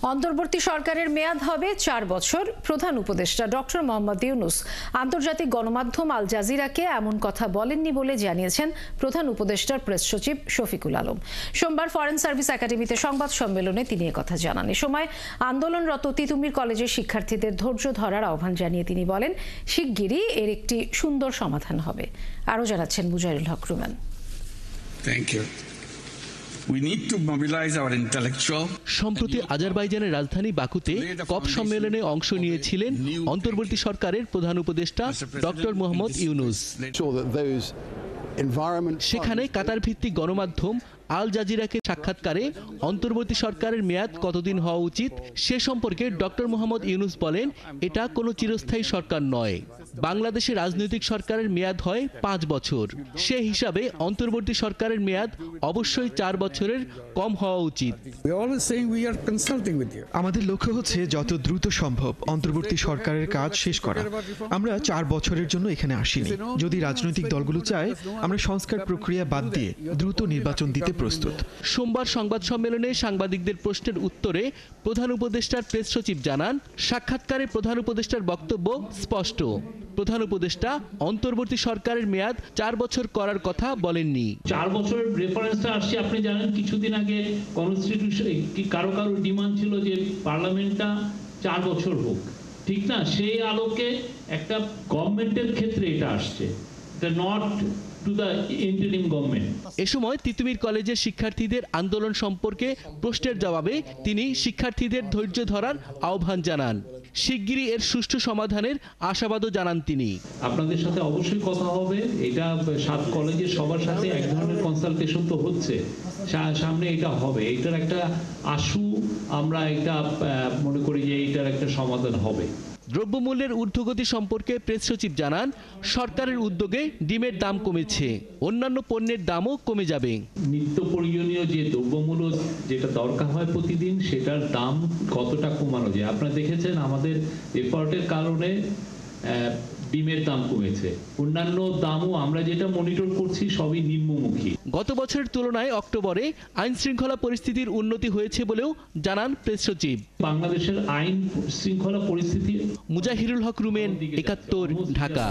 অন্তর্বর্তী সরকারের মেয়াদ হবে 4 বছর। প্রধান উপদেষ্টা ডক্টর মোহাম্মদ ইউনূস আন্তর্জাতিক গণমাধ্যম আল জাজিরাকে এমন কথা বলেননি বলে জানিয়েছেন প্রধান উপদেষ্টার প্রেস সচিব শফিকুল আলম। সোমবার ফরেন সার্ভিস একাডেমিতে সংবাদ সম্মেলনে তিনি একথা জানান। এ সময় আন্দোলনরত তিতুমির কলেজের শিক্ষার্থীদের ধৈর্য ধরার আহ্বান জানিয়ে তিনি বলেন, শিগগিরই এর একটি সুন্দর সমাধান হবে। আরও জানাচ্ছেন মুজাহিরুল হক Ruman. Thank you. We need to mobilize our intellectual. সম্প্রতি আজারবাইজানের রাজধানী বাকুতে কপ সম্মেলনে অংশ নিয়েছিলেন অন্তর্বর্তী সরকারের প্রধান উপদেষ্টা ডক্টর মোহাম্মদ ইউনূস। সেখানে কাতার ভিত্তিক গণমাধ্যম আল জাজিরাকে সাক্ষাৎকারে অন্তর্বর্তী সরকারের মেয়াদ কতদিন হওয়া উচিত সে সম্পর্কে ডক্টর মোহাম্মদ ইউনূস বলেন, এটা কোনো চিরস্থায়ী সরকার নয়। বাংলাদেশে রাজনৈতিক সরকারের মেয়াদ হয় 5 বছর। সে হিসাবে অন্তর্বর্তী সরকারের মেয়াদ অবশ্যই 4 বছরের কম হওয়া উচিত। আমাদের লক্ষ্য হচ্ছে যত দ্রুত সম্ভব অন্তর্বর্তী সরকারের কাজ শেষ করা। আমরা 4 বছরের জন্য এখানে আসিনি। যদি রাজনৈতিক দলগুলো চায়, আমরা সংস্কার প্রক্রিয়া বাদ দিয়ে দ্রুত নির্বাচন দিতে প্রস্তুত। সোমবার সংবাদ সম্মেলনে সাংবাদিকদের প্রশ্নের উত্তরে প্রধান উপদেষ্টার প্রেস সচিব জানান, সাক্ষাৎকারে প্রধান উপদেষ্টার বক্তব্য স্পষ্ট। প্রধান উপদেষ্টা অন্তর্বর্তী সরকারের মেয়াদ 4 বছর করার কথা বলেননি। 4 বছরের রেফারেন্সটা আসছে। আপনি জানেন কিছুদিন আগে কনস্টিটিউশন কারো ডিমান্ড ছিল যে পার্লামেন্টটা 4 বছর হোক, ঠিক না? সেই আলোকে একটা গভর্নমেন্টের ক্ষেত্রে এটা আসছে, এটা not to the interim government. এ সময় তিতুমির কলেজের শিক্ষার্থীদের আন্দোলন সম্পর্কে প্রশ্নের জবাবে তিনি শিক্ষার্থীদের ধৈর্য ধরার আহ্বান জানান। শিগগিরই এর সুষ্ঠু সমাধানের আশাবাদও জানান তিনি। আপনাদের সাথে অবশ্যই কথা হবে। এটা 7 কলেজের সবার সাথে এক ধরনের কনসালটেশন তো হচ্ছে, সামনে এটা হবে। এটার একটা আশু আমরা এটা মনে করি যে এটার একটা সমাধান হবে। দ্রব্যমূল্যের ঊর্ধ্বগতি সম্পর্কে প্রেস সচিব জানান, সরকারের উদ্যোগে ডিমের দাম কমেছে, অন্যান্য পণ্যের দামও কমে যাবে। নিত্য প্রয়োজনীয় যে দ্রব্যমূল্য যেটা দরকার হয় প্রতিদিন, সেটার দাম কতটা কমানো যায়। আপনারা দেখেছেন আমাদের এফর্টের কারণে ডিমের দাম কমেছে। অন্যান্য দামও আমরা যেটা মনিটর করছি সবই নিম্নমুখী। গত বছরের তুলনায় অক্টোবরে আইন শৃঙ্খলা পরিস্থিতির উন্নতি হয়েছে বলেও জানান প্রেস সচিব। বাংলাদেশের আইন শৃঙ্খলা পরিস্থিতি। মুজাহিরুল হক রুমেন, 71, ঢাকা।